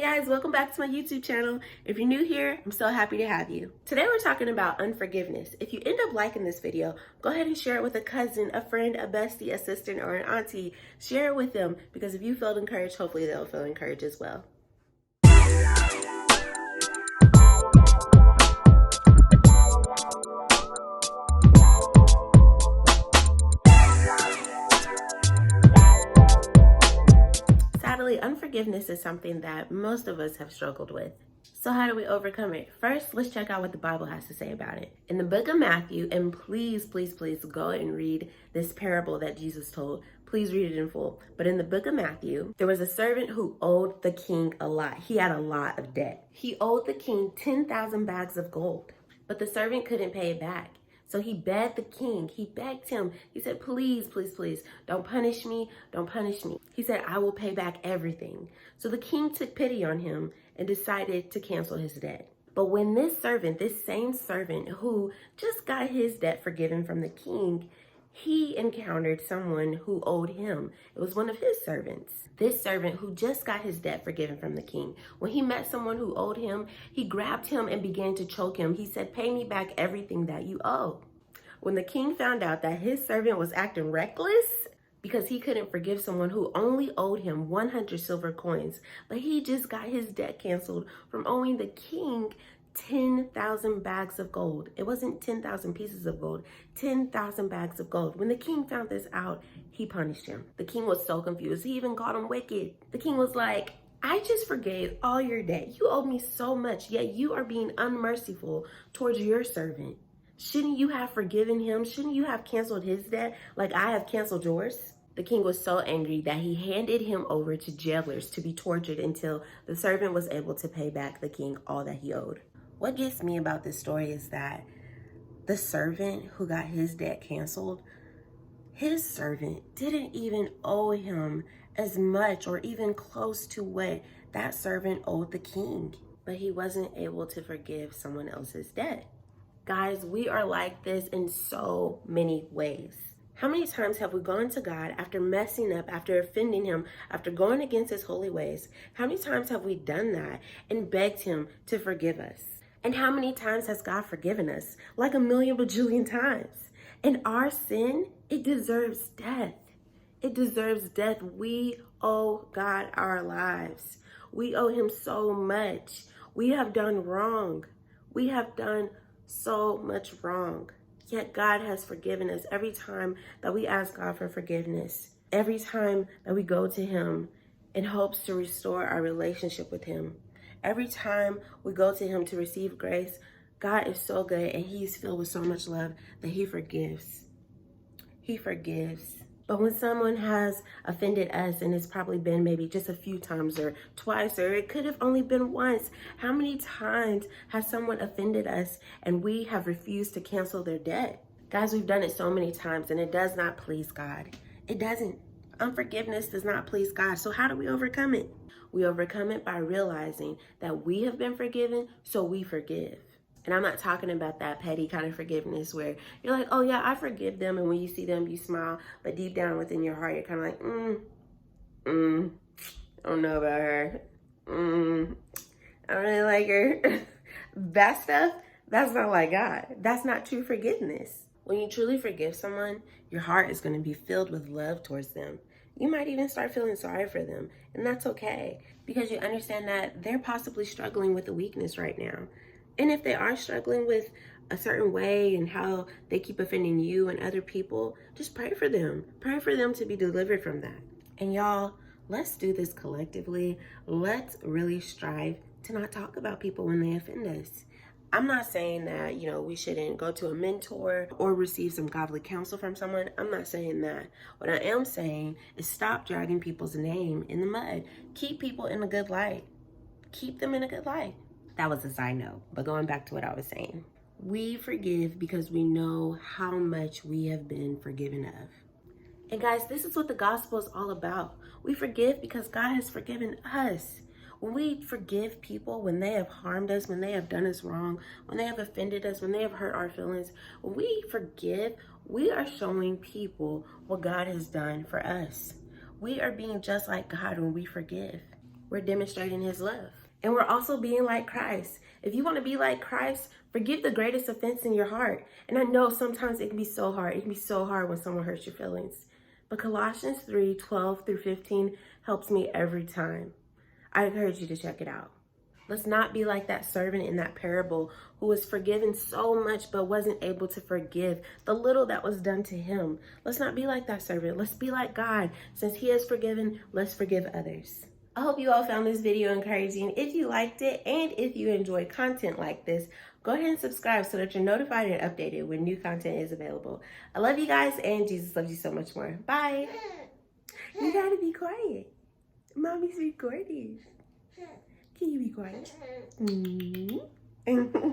guys, welcome back to my YouTube channel. If you're new here, I'm so happy to have you. Today we're talking about unforgiveness. If you end up liking this video, go ahead and share it with a cousin, a friend, a bestie, a sister, or an auntie. Share it with them because if you felt encouraged, hopefully they'll feel encouraged as well. Sadly, unforgiveness is something that most of us have struggled with. So how do we overcome it? First, let's check out what the Bible has to say about it. In the book of Matthew, and please go and read this parable that Jesus told. Please read it in full. But in the book of Matthew, there was a servant who owed the king a lot. He had a lot of debt. He owed the king 10,000 bags of gold, but the servant couldn't pay it back. So he begged the king, he begged him. He said, please, don't punish me, don't punish me. He said, I will pay back everything. So the king took pity on him and decided to cancel his debt. But when this same servant who just got his debt forgiven from the king, he encountered someone who owed him. It was one of his servants. This servant who just got his debt forgiven from the king, when he met someone who owed him, he grabbed him and began to choke him. He said, pay me back everything that you owe. When the king found out that his servant was acting reckless because he couldn't forgive someone who only owed him 100 silver coins, but he just got his debt canceled from owing the king 10,000 bags of gold. It wasn't 10,000 pieces of gold, 10,000 bags of gold. When the king found this out, he punished him. The king was so confused. He even called him wicked. The king was like, I just forgave all your debt. You owed me so much, yet you are being unmerciful towards your servant. Shouldn't you have forgiven him? Shouldn't you have canceled his debt like I have canceled yours? The king was so angry that he handed him over to jailers to be tortured until the servant was able to pay back the king all that he owed. What gets me about this story is that the servant who got his debt canceled, his servant didn't even owe him as much or even close to what that servant owed the king, but he wasn't able to forgive someone else's debt. Guys, we are like this in so many ways. How many times have we gone to God after messing up, after offending him, after going against his holy ways? How many times have we done that and begged him to forgive us? And how many times has God forgiven us? Like a million bajillion times. And our sin, it deserves death. It deserves death. We owe God our lives. We owe him so much. We have done wrong. We have done so much wrong. Yet God has forgiven us every time that we ask God for forgiveness. Every time that we go to him in hopes to restore our relationship with him. Every time we go to him to receive grace, God is so good and he's filled with so much love that he forgives. He forgives. But when someone has offended us, and it's probably been maybe just a few times or twice, or it could have only been once, how many times has someone offended us and we have refused to cancel their debt? Guys, we've done it so many times and it does not please God. It doesn't. Unforgiveness does not please God. So how do we overcome it? We overcome it by realizing that we have been forgiven, so we forgive. And I'm not talking about that petty kind of forgiveness where you're like, oh yeah, I forgive them. And when you see them, you smile. But deep down within your heart, you're kind of like, I don't know about her. I don't really like her. That stuff, that's not like God. That's not true forgiveness. When you truly forgive someone, your heart is going to be filled with love towards them. You might even start feeling sorry for them. And that's okay, because you understand that they're possibly struggling with a weakness right now. And if they are struggling with a certain way and how they keep offending you and other people, just pray for them. Pray for them to be delivered from that. And y'all, let's do this collectively. Let's really strive to not talk about people when they offend us. I'm not saying that, we shouldn't go to a mentor or receive some godly counsel from someone. I'm not saying that. What I am saying is stop dragging people's name in the mud. Keep people in a good light. Keep them in a good light. That was a side note, but going back to what I was saying. We forgive because we know how much we have been forgiven of. And guys, this is what the gospel is all about. We forgive because God has forgiven us. When we forgive people, when they have harmed us, when they have done us wrong, when they have offended us, when they have hurt our feelings, when we forgive, we are showing people what God has done for us. We are being just like God when we forgive. we're demonstrating his love. And we're also being like Christ. If you want to be like Christ, forgive the greatest offense in your heart. And I know sometimes it can be so hard. It can be so hard when someone hurts your feelings. But Colossians 3:12-15 helps me every time. I encourage you to check it out. Let's not be like that servant in that parable who was forgiven so much but wasn't able to forgive the little that was done to him. Let's not be like that servant. Let's be like God. Since he has forgiven, let's forgive others. I hope you all found this video encouraging. If you liked it and if you enjoy content like this, go ahead and subscribe so that you're notified and updated when new content is available. I love you guys, and Jesus loves you so much more. Bye. You gotta be quiet. Mommy's recording. Can you be quiet? Mm-hmm.